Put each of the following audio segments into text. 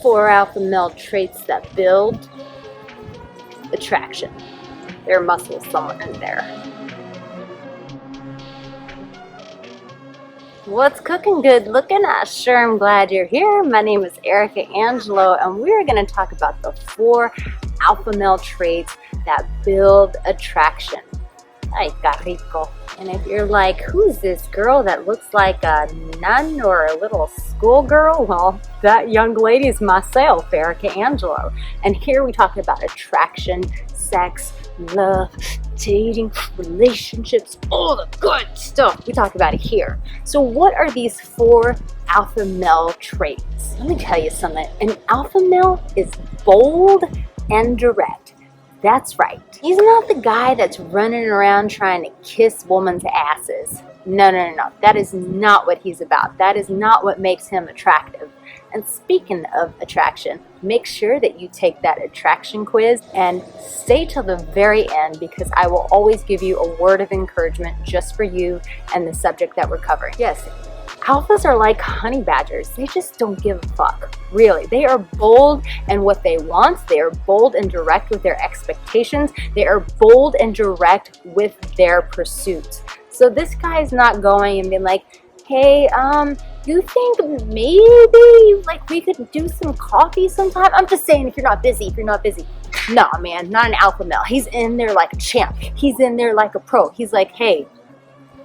4 alpha male traits that build attraction. There are muscles somewhere in there. What's cooking good looking? I sure am glad you're here. My name is Arica Angelo, and we're going to talk about the 4 alpha male traits that build attraction. Ay, qué rico. And if you're like, who's this girl that looks like a nun or a little schoolgirl? Well, that young lady is myself, Arica Angelo. And here we talk about attraction, sex, love, dating, relationships, all the good stuff. We talk about it here. So what are these 4 alpha male traits? Let me tell you something. An alpha male is bold and direct. That's right. He's not the guy that's running around trying to kiss women's asses. No. That is not what he's about. That is not what makes him attractive. And speaking of attraction, make sure that you take that attraction quiz and stay till the very end, because I will always give you a word of encouragement just for you and the subject that we're covering. Yes, alphas are like honey badgers. They just don't give a fuck. Really, they are bold in what they want. They are bold and direct with their expectations. They are bold and direct with their pursuits. So this guy is not going and being like, hey, you think maybe like we could do some coffee sometime? I'm just saying, if you're not busy. Nah, man, not an alpha male. He's in there like a champ. He's in there like a pro. He's like, hey,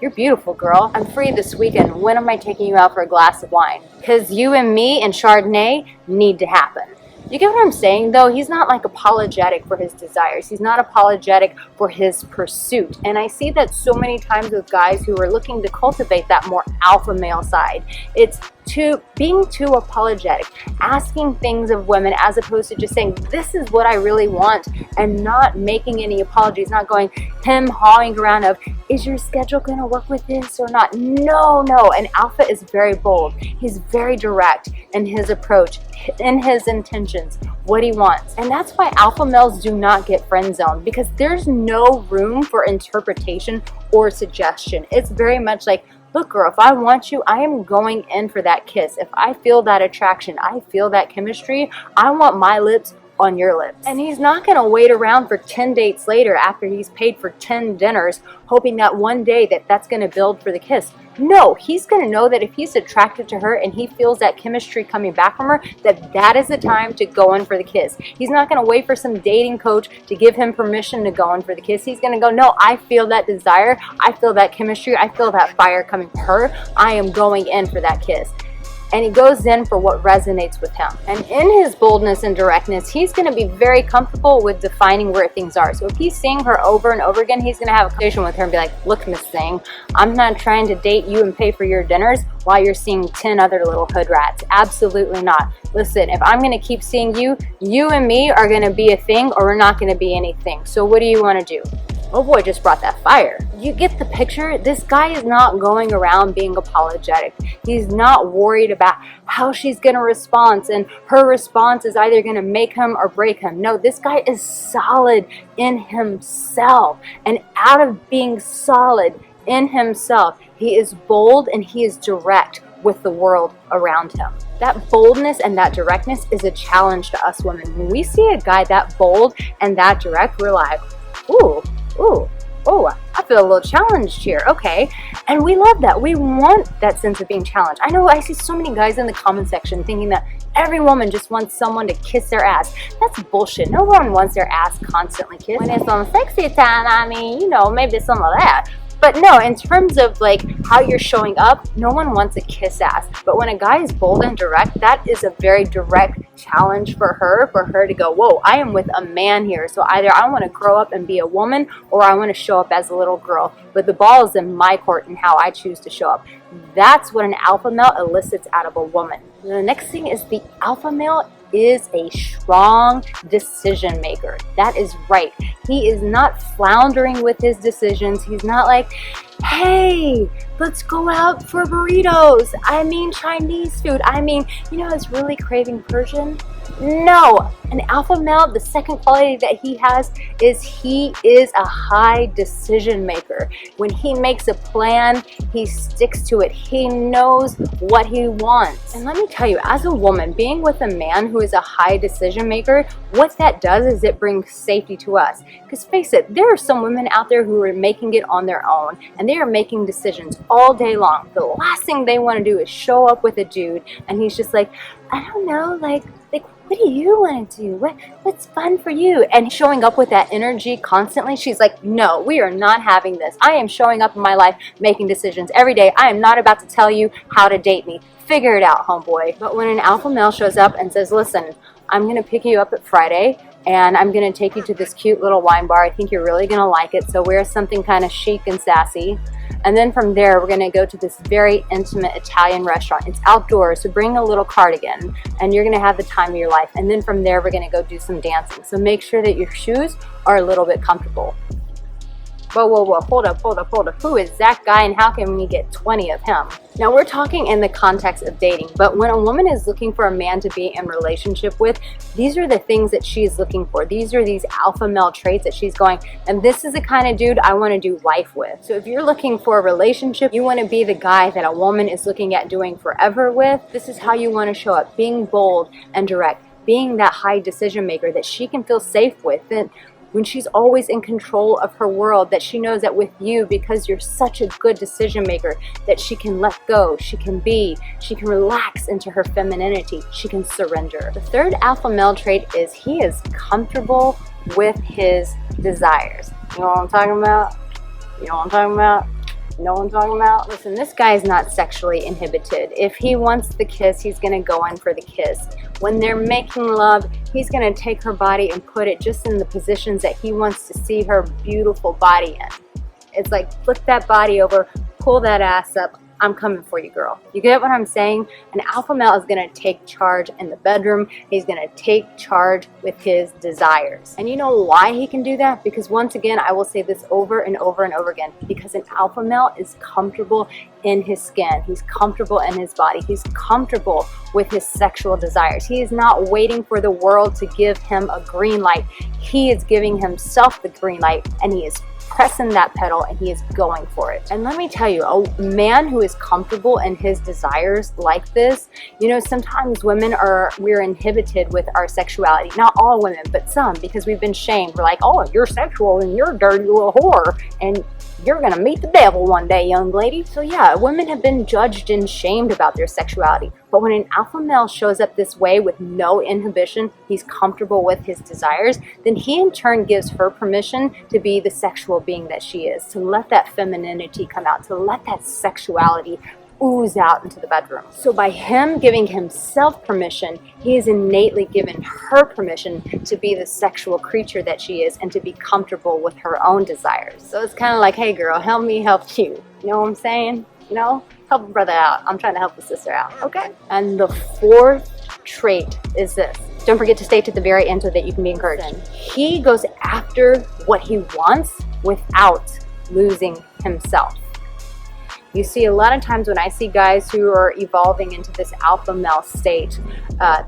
you're beautiful, girl. I'm free this weekend. When am I taking you out for a glass of wine? Because you and me and Chardonnay need to happen. You get what I'm saying, though? He's not like apologetic for his desires. He's not apologetic for his pursuit. And I see that so many times with guys who are looking to cultivate that more alpha male side. It's being too apologetic, asking things of women as opposed to just saying, this is what I really want, and not making any apologies, not going hawing around of, is your schedule going to work with this or not? No. An alpha is very bold. He's very direct in his approach, in his intentions, what he wants. And that's why alpha males do not get friend zoned, because there's no room for interpretation or suggestion. It's very much like, look, girl, if I want you, I am going in for that kiss. If I feel that attraction, I feel that chemistry, I want my lips on your lips. And he's not going to wait around for 10 dates later after he's paid for 10 dinners, hoping that one day that's going to build for the kiss. No, he's going to know that if he's attracted to her and he feels that chemistry coming back from her, that is the time to go in for the kiss. He's not going to wait for some dating coach to give him permission to go in for the kiss. He's going to go, no, I feel that desire. I feel that chemistry. I feel that fire coming to her. I am going in for that kiss. And he goes in for what resonates with him. And in his boldness and directness, he's going to be very comfortable with defining where things are. So if he's seeing her over and over again, he's going to have a conversation with her and be like, look, Miss Thing, I'm not trying to date you and pay for your dinners while you're seeing 10 other little hood rats. Absolutely not. Listen, if I'm going to keep seeing you, you and me are going to be a thing, or we're not going to be anything. So what do you want to do? Oh boy, just brought that fire. You get the picture? This guy is not going around being apologetic. He's not worried about how she's going to respond, and her response is either going to make him or break him. No, this guy is solid in himself. And out of being solid in himself, he is bold and he is direct with the world around him. That boldness and that directness is a challenge to us women. When we see a guy that bold and that direct, we're like, ooh, I feel a little challenged here. Okay. And we love that. We want that sense of being challenged. I know I see so many guys in the comment section thinking that every woman just wants someone to kiss their ass. That's bullshit. No one wants their ass constantly kissed. When it's on sexy time, I mean, maybe some of that. But no, in terms of like how you're showing up, no one wants a kiss ass. But when a guy is bold and direct, that is a very direct challenge for her to go, whoa, I am with a man here. So either I want to grow up and be a woman, or I want to show up as a little girl. But the ball is in my court and how I choose to show up. That's what an alpha male elicits out of a woman. The next thing is the alpha male is a strong decision maker. That is right. He is not floundering with his decisions. He's not like, hey, let's go out for burritos. I mean Chinese food. I mean, I was really craving Persian. No, an alpha male, the second quality that he is a high decision maker. When he makes a plan, he sticks to it. He knows what he wants. And let me tell you, as a woman, being with a man who is a high decision maker, what that does is it brings safety to us. Because face it, there are some women out there who are making it on their own, and they are making decisions all day long. The last thing they want to do is show up with a dude, and he's just like, I don't know, like what do you want to do? What's fun for you? And showing up with that energy constantly, she's like, no, we are not having this. I am showing up in my life, making decisions every day. I am not about to tell you how to date me. Figure it out, homeboy. But when an alpha male shows up and says, listen, I'm going to pick you up at Friday, and I'm going to take you to this cute little wine bar. I think you're really going to like it, so wear something kind of chic and sassy. And then from there, we're going to go to this very intimate Italian restaurant. It's outdoors, so bring a little cardigan, and you're going to have the time of your life. And then from there, we're going to go do some dancing. So make sure that your shoes are a little bit comfortable. Whoa, hold up. Who is that guy, and how can we get 20 of him? Now, we're talking in the context of dating, but when a woman is looking for a man to be in relationship with, these are the things that she's looking for. These are these alpha male traits that she's going, and this is the kind of dude I want to do life with. So if you're looking for a relationship, you want to be the guy that a woman is looking at doing forever with, this is how you want to show up, being bold and direct, being that high decision maker that she can feel safe with. And when she's always in control of her world, that she knows that with you, because you're such a good decision maker, that she can let go, she can relax into her femininity, she can surrender. The third alpha male trait is he is comfortable with his desires. You know what I'm talking about? You know what I'm talking about? You know what I'm talking about? Listen, this guy is not sexually inhibited. If he wants the kiss, he's gonna go in for the kiss. When they're making love, he's gonna take her body and put it just in the positions that he wants to see her beautiful body in. It's like, flip that body over, pull that ass up, I'm coming for you, girl. You get what I'm saying? An alpha male is going to take charge in the bedroom. He's going to take charge with his desires. And you know why he can do that? Because once again, I will say this over and over and over again, because an alpha male is comfortable in his skin. He's comfortable in his body. He's comfortable with his sexual desires. He is not waiting for the world to give him a green light. He is giving himself the green light, and he is pressing that pedal, and he is going for it. And let me tell you, a man who is comfortable in his desires like this, you know, sometimes we're inhibited with our sexuality. Not all women, but some, because we've been shamed. We're like, oh, you're sexual and you're a dirty little whore, and you're gonna meet the devil one day, young lady. So yeah, women have been judged and shamed about their sexuality. But when an alpha male shows up this way with no inhibition, he's comfortable with his desires, then he in turn gives her permission to be the sexual being that she is, to let that femininity come out, to let that sexuality ooze out into the bedroom. So by him giving himself permission, he is innately given her permission to be the sexual creature that she is and to be comfortable with her own desires. So it's kind of like, hey girl, help me help you. You know what I'm saying? You know, help a brother out. I'm trying to help a sister out, okay? And the fourth trait is this. Don't forget to stay to the very end so that you can be encouraged. He goes after what he wants without losing himself. You see, a lot of times when I see guys who are evolving into this alpha male state,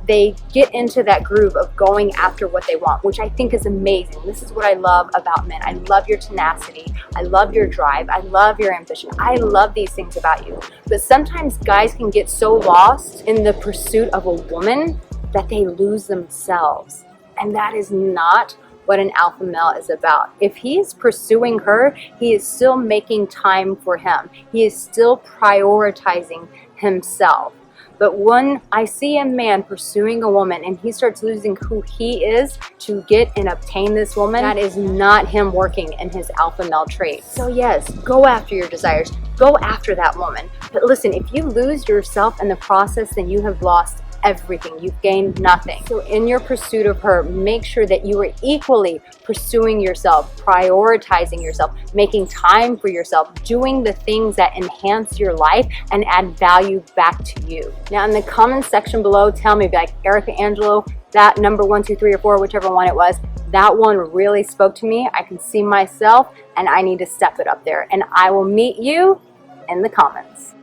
they get into that groove of going after what they want, which I think is amazing. This is what I love about men. I love your tenacity. I love your drive. I love your ambition. I love these things about you. But sometimes guys can get so lost in the pursuit of a woman that they lose themselves. And that is not what an alpha male is about. If he is pursuing her, he is still making time for him. He is still prioritizing himself. But when I see a man pursuing a woman and he starts losing who he is to get and obtain this woman, that is not him working in his alpha male trait. So yes, go after your desires. Go after that woman. But listen, if you lose yourself in the process, then you have lost everything. You've gained nothing. So in your pursuit of her, make sure that you are equally pursuing yourself, prioritizing yourself, making time for yourself, doing the things that enhance your life and add value back to you. Now in the comment section below, tell me, like, Arica, Angelo, that number 1, 2, 3, or 4, whichever one it was, that one really spoke to me. I can see myself and I need to step it up there. And I will meet you in the comments.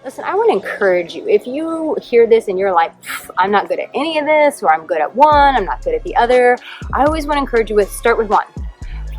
Listen, I want to encourage you. If you hear this and you're like, I'm not good at any of this, or I'm good at one, I'm not good at the other, I always want to encourage you with start with one.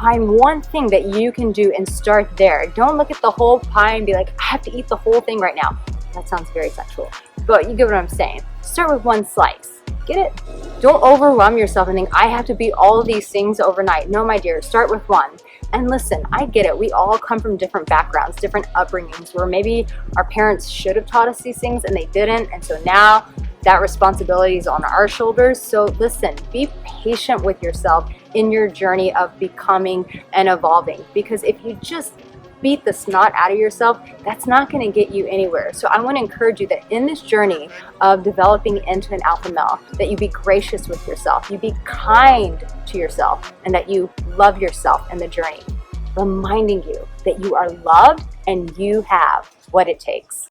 Find one thing that you can do and start there. Don't look at the whole pie and be like, I have to eat the whole thing right now. That sounds very sexual, but you get what I'm saying. Start with one slice. Get it? Don't overwhelm yourself and think, I have to be all of these things overnight. No, my dear, start with one. And listen, I get it. We all come from different backgrounds, different upbringings, where maybe our parents should have taught us these things and they didn't. And so now that responsibility is on our shoulders. So listen, be patient with yourself in your journey of becoming and evolving. Because if you just beat the snot out of yourself, that's not going to get you anywhere. So I want to encourage you that in this journey of developing into an alpha male, that you be gracious with yourself, you be kind to yourself, and that you love yourself in the journey, reminding you that you are loved and you have what it takes.